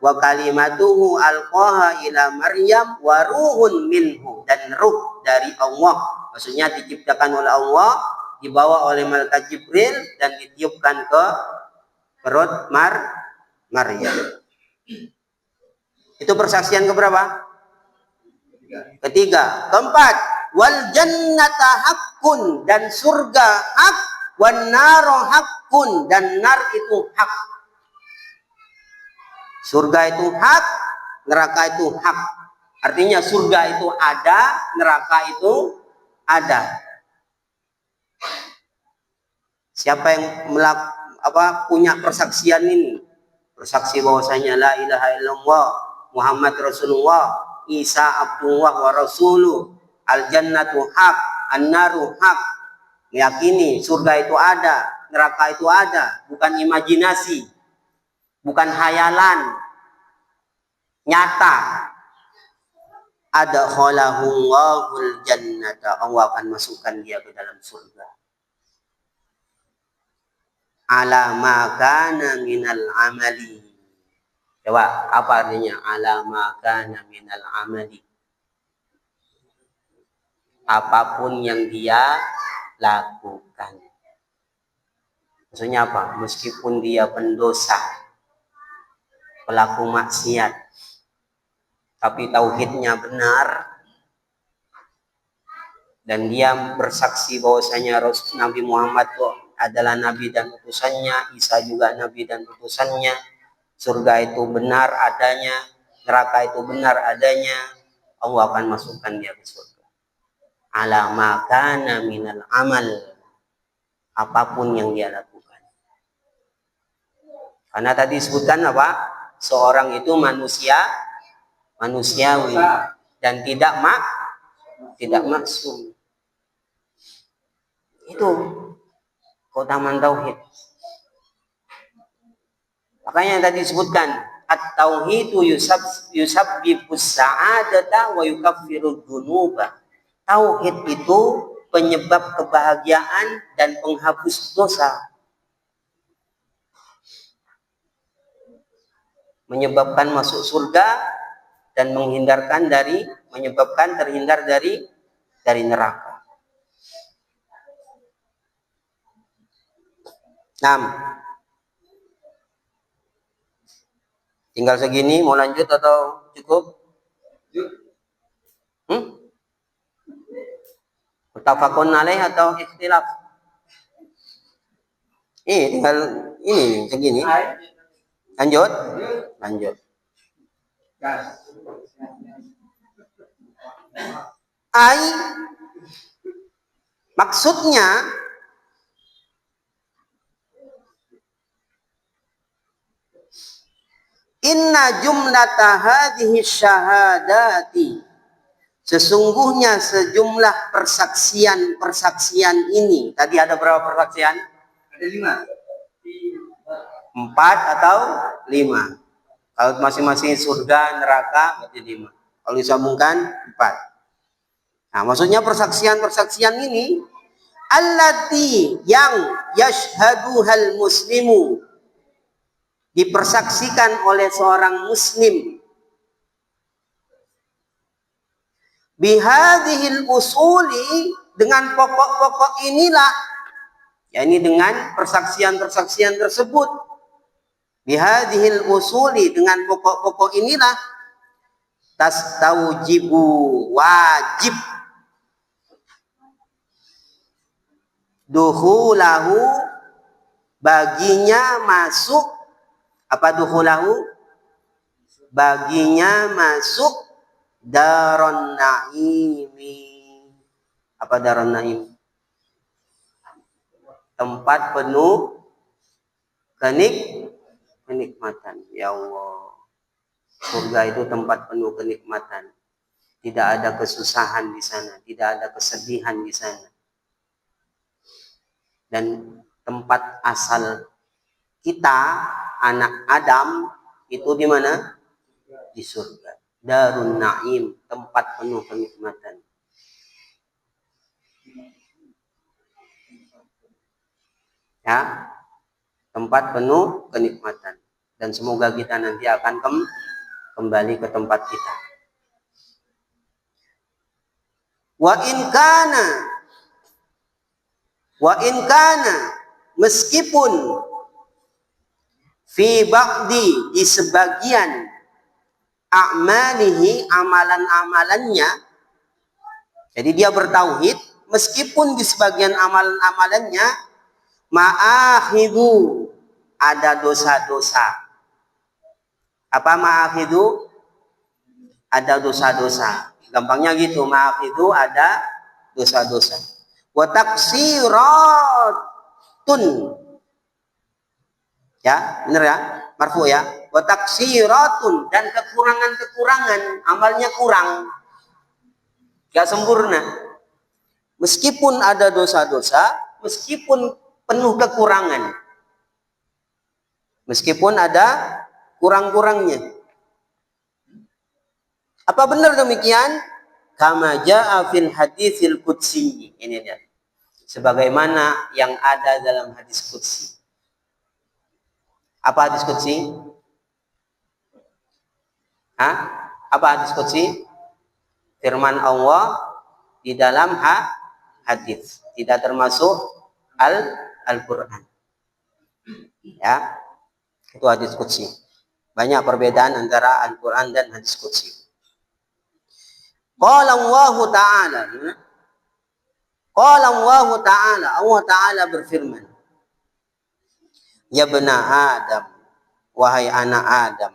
wa kalimatuhu alqaha ila Maryam wa ruhun minhu, dan ruh dari Allah, maksudnya diciptakan oleh Allah, dibawa oleh malaikat Jibril dan ditiupkan ke perut Maryam. Itu persaksian keberapa? Ketiga. Keempat, wal jannata haqqun, dan surga hak, wan naru haqqun, dan nar itu hak. Surga itu hak, neraka itu hak. Artinya surga itu ada, neraka itu ada. Siapa yang punya persaksian ini? Bersaksi bahwasanya la ilaha illallah, Muhammad Rasulullah, Isa abdullah wa rasuluh, al jannatu hak, an-naru hak. Meyakini surga itu ada, neraka itu ada, bukan imajinasi, bukan hayalan, nyata. Ada khalahul jannata, Allah akan masukkan dia ke dalam surga. Ala ma kana minal amali. Coba, apa artinya ala ma kana minal amali? Apapun yang dia lakukan. Maksudnya apa? Meskipun dia pendosa, pelaku maksiat, tapi tauhidnya benar, dan dia bersaksi bahwasanya Nabi Muhammad adalah nabi dan utusannya, Isa juga nabi dan utusannya, surga itu benar adanya, neraka itu benar adanya, Allah akan masukkan dia ke surga. Ala ma kana minal amal, apapun yang dia lakukan. Karena tadi disebutkan apa? Seorang itu manusiawi dan tidak tidak maksum. Itu keutamaan tauhid. Makanya yang tadi disebutkan at-tauhidu yusabbibus sa'adata wa yukaffirud dunuba. Tauhid itu penyebab kebahagiaan dan penghapus dosa. Menyebabkan masuk surga dan menyebabkan terhindar dari neraka. 6. Tinggal segini, mau lanjut atau cukup? Muttafaqun alaih atau ikhtilaf? Tinggal ini segini. Lanjut. Maksudnya inna jumlata hadhihi syahadati, sesungguhnya sejumlah persaksian ini. Tadi ada berapa persaksian? Ada 5. 4 atau 5. Kalau masing-masing surga, neraka berarti 5. Kalau disambungkan 4. Nah, maksudnya persaksian ini allati yang yashhaduhal muslimu, dipersaksikan oleh seorang muslim, bihadhil usuli, dengan pokok-pokok inilah, yakni dengan persaksian tersebut, bihadhil usuli, dengan pokok-pokok inilah, tastaujibu, wajib, duhulahu, baginya masuk, apa duhulahu? Baginya masuk daron naimi. Apa daron naim? Tempat penuh kenikmatan. Ya Allah, surga itu tempat penuh kenikmatan. Tidak ada kesusahan di sana, tidak ada kesedihan di sana. Dan tempat asal kita, anak Adam, itu di mana? Di surga. Darun Naim, tempat penuh kenikmatan. Ya, tempat penuh kenikmatan. Dan semoga kita nanti akan kembali ke tempat kita. Wa in kana, meskipun fi ba'di, di sebagian, a'malihi, amalan-amalannya. Jadi dia bertauhid, meskipun di sebagian amalan-amalannya, ma'akhidu, ada dosa-dosa. Apa ma'akhidu? Ada dosa-dosa. Gampangnya gitu, ma'akhidu ada dosa-dosa. Wa taksiratun, ya benar ya, marfu ya. Wa taksiratun, dan kekurangan-kekurangan, amalnya kurang, gak sempurna. Meskipun ada dosa-dosa, meskipun penuh kekurangan, meskipun ada kurang-kurangnya. Apa benar demikian? Kama jaa fil haditsil qudsi. Ini dia. Sebagaimana yang ada dalam hadis qudsi. Apa hadis qudsi? Apa hadis qudsi? Firman Allah di dalam hadis, tidak termasuk Al-Qur'an. Ya. Itu hadis qudsi. Banyak perbedaan antara Al-Qur'an dan hadis qudsi. Qala Allah Ta'ala, Allah Ta'ala berfirman, ya bena Adam, wahai anak Adam,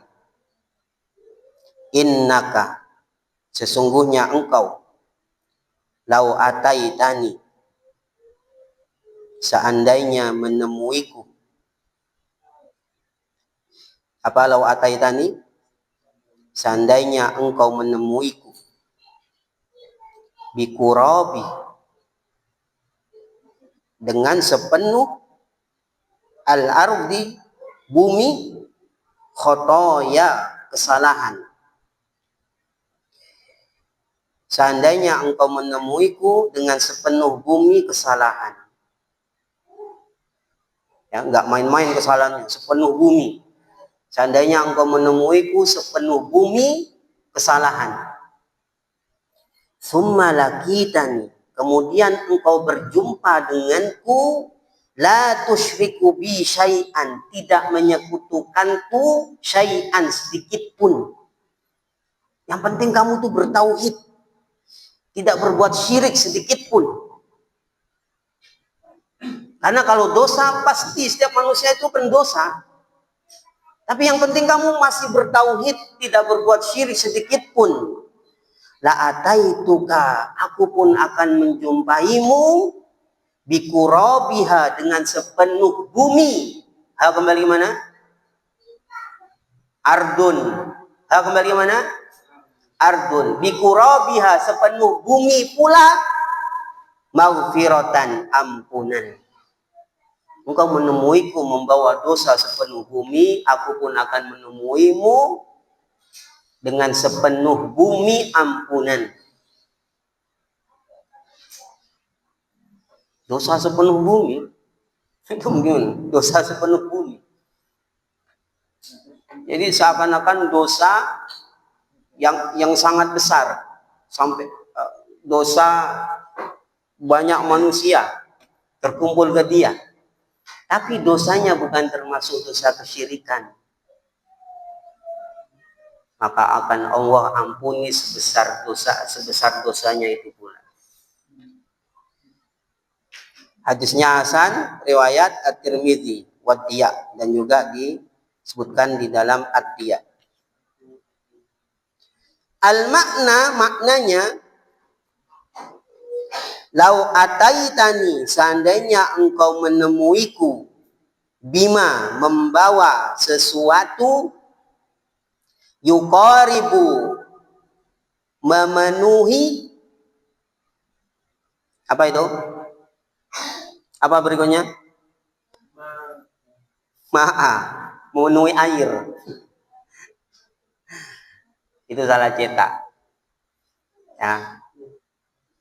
innaka, sesungguhnya engkau, lau ataitani, seandainya menemuiku. Apa lau ataitani? Seandainya engkau menemuiku, bikurabi, dengan sepenuh al-ardi, bumi, khotoya, kesalahan. Seandainya engkau menemuiku dengan sepenuh bumi kesalahan. Ya, enggak main-main kesalahannya, sepenuh bumi. Seandainya engkau menemuiku sepenuh bumi kesalahan. Summa lakitani, kemudian engkau berjumpa denganku, la tusyriku bi syai'an, tidak menyekutukanku syai'an sedikit pun. Yang penting kamu tuh bertauhid, tidak berbuat syirik sedikit pun. Karena kalau dosa pasti setiap manusia itu pendosa. Tapi yang penting kamu masih bertauhid, tidak berbuat syirik sedikit pun. La ataituka, aku pun akan menjumpaimu, bikurabiha, dengan sepenuh bumi. Ha kembali mana? Ardun. Ha kembali mana? Ardun. Bikurabiha, sepenuh bumi pula, maghfiratan, ampunan. Engkau menemuiku membawa dosa sepenuh bumi, aku pun akan menemuimu dengan sepenuh bumi ampunan. Dosa sepenuh bumi? Itu mungkin dosa sepenuh bumi. Jadi seakan-akan dosa yang sangat besar, sampai dosa banyak manusia terkumpul ke dia. Tapi dosanya bukan termasuk dosa kesyirikan. Maka akan Allah ampuni sebesar dosanya itu pula. Hadisnya hasan, riwayat At-Tirmidzi wa Diya, dan juga disebutkan di dalam Ad-Diya. Al-makna, maknanya, lau ataitani, seandainya engkau menemuiku, bima, membawa sesuatu, yuqaribu, memenuhi, apa itu? Apa berikutnya? Ma'a, memenuhi air. Itu salah cetak. Ya.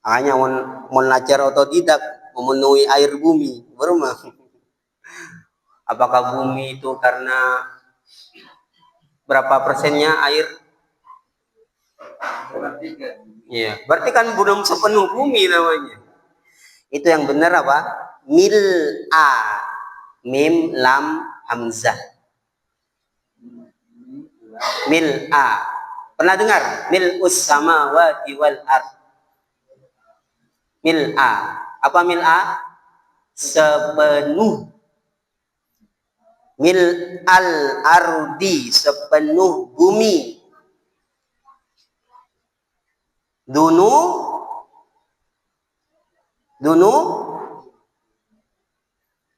Makanya mau belajar otodidak, memenuhi air bumi. Bermah. Apakah bumi itu karena berapa persennya air? Iya, berarti kan belum sepenuh bumi namanya. Itu yang benar apa? Mil'a, mim lam hamzah. Mil'a. Pernah dengar? Mil'us samawati wal ard. Mil'a. Apa mil'a? Sepenuh. Mil'al ardi, sepenuh bumi.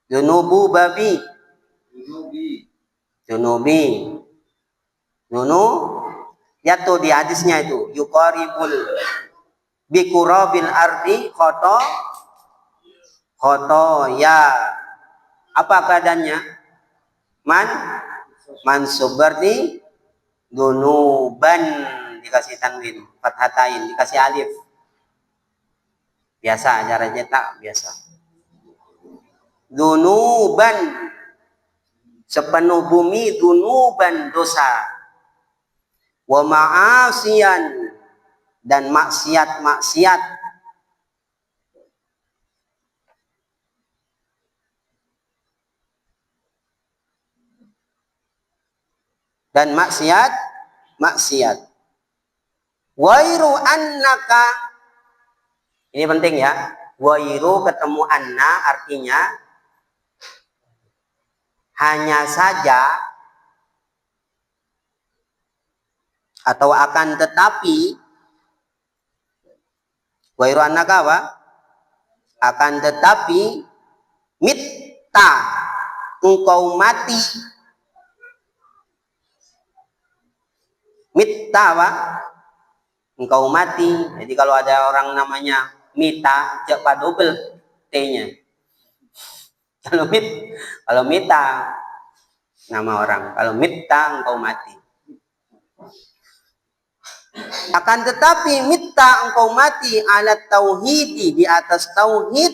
Dunubu babi. Dunubi. Ya tuh di hadisnya itu. Yuqaribul bikurabil ardi khoto ya. Apa keadaannya? Mansub, berarti dunuban, dikasih tanwin, fathatain, dikasih alif. Biasa, cara cetak biasa. Dunuban, sepenuh bumi, dunuban, dosa. Wa ma'asiyan, dan maksiat. Dan maksiat. Wairu annaka, ini penting ya. Wairu ketemu anna artinya hanya saja atau akan tetapi. Wairu annaka apa? Akan tetapi, mitta, engkau mati. Mitta apa? engkau mati. Jadi kalau ada orang namanya Mita, cepat double T-nya. Kalau Mita nama orang, kalau Mita engkau mati. Akan tetapi Mita engkau mati alat tauhidi, di atas tauhid,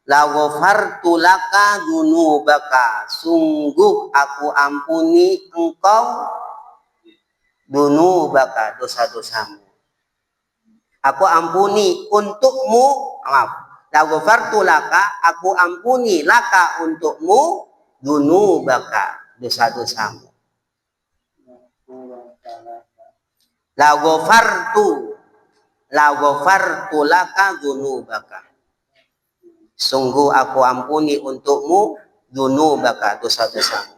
la ghafartu laka dzunubaka, sungguh aku ampuni engkau dzunubaka, dosa-dosamu. Aku ampuni untukmu, maaf, la ghafartu laka, aku ampuni laka untukmu dzunubaka, dosa-dosamu. La ghafartu laka dzunubaka, sungguh aku ampuni untukmu dzunubaka, dosa-dosamu.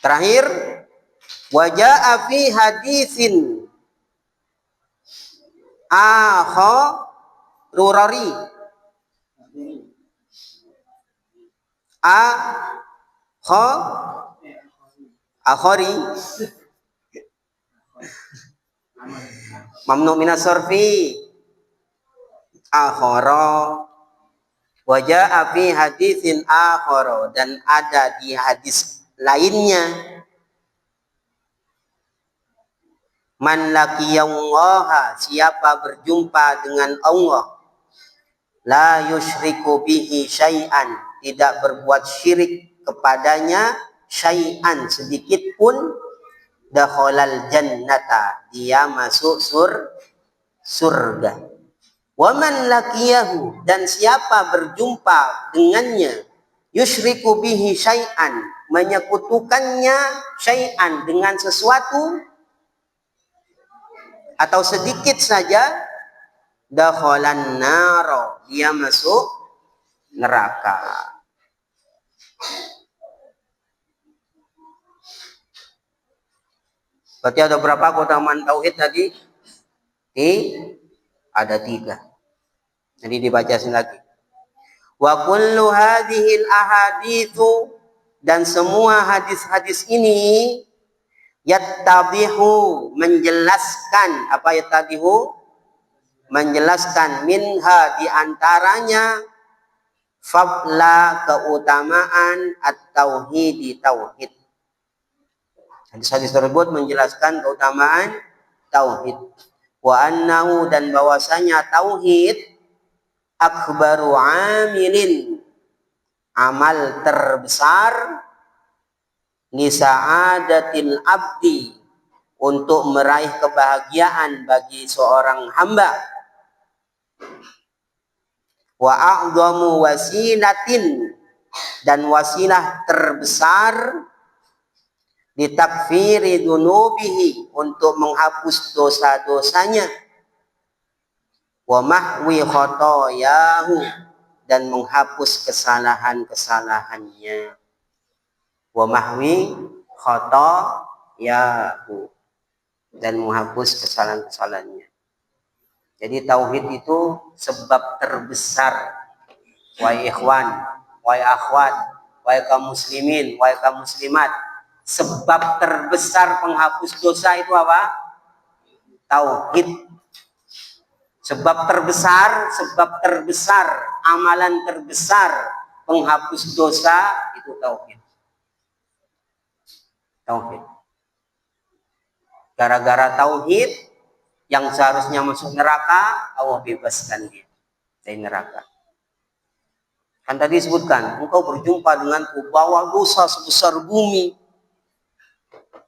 Terakhir, waja'a fi hadisin rurari akhari mamnu minas sarfi akhara, waja'a fi hadisin akhara, dan ada di hadis lainnya, man laqiyallaha, siapa berjumpa dengan Allah, la yusyriku bihi syai'an, tidak berbuat syirik kepadanya, syai'an, sedikit pun, dakhalal jannata, dia masuk surga. Wa man laqiyahu, dan siapa berjumpa dengannya, yusyriku bihi syai'an, menyekutukannya syai'an, dengan sesuatu atau sedikit saja, dakhalan naro, dia masuk neraka. Berarti ada berapa keutamaan tauhid tadi? Ada 3. Jadi dibaca lagi. Wa kullu hadhil ahaditsu, dan semua hadis-hadis ini, yattabihu, menjelaskan, apa yattabihu? Menjelaskan, minha, diantaranya, fadla, keutamaan, at-tauhidi, tauhid. Hadis-hadis tersebut menjelaskan keutamaan tauhid. Wa annahu, dan bahwasanya tauhid, akbaru amilin, amal terbesar, li sa'adatil abdi, untuk meraih kebahagiaan bagi seorang hamba. Wa a'dhamu wasilatin, dan wasilah terbesar, ditakfiri dunubihi, untuk menghapus dosa-dosanya, wa mahwi khotoyahu, dan menghapus kesalahan-kesalahannya, wa mahwi khotoyahu, dan menghapus kesalahan-kesalahannya. Jadi tauhid itu sebab terbesar, wahai ikhwan, wahai akhwat, wahai kaum muslimin, wahai kaum muslimat, sebab terbesar penghapus dosa itu apa? Tauhid. Sebab terbesar, amalan terbesar penghapus dosa itu tauhid. Tauhid. Gara-gara tauhid, yang seharusnya masuk neraka, Allah bebaskan dia dari neraka. Kan tadi disebutkan, engkau berjumpa denganku, bawa dosa sebesar bumi,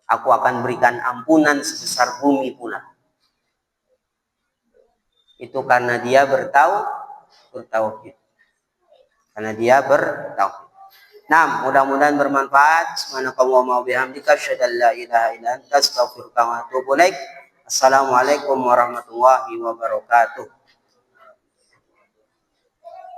aku akan berikan ampunan sebesar bumi pula. Itu karena dia bertauhid. Karena dia bertauhid. Nah, mudah-mudahan bermanfaat. Subhanakallahumma wa bihamdika, asyhadu an la ilaha illa anta, astaghfiruka wa atubu ilaik. Assalamualaikum warahmatullahi wabarakatuh.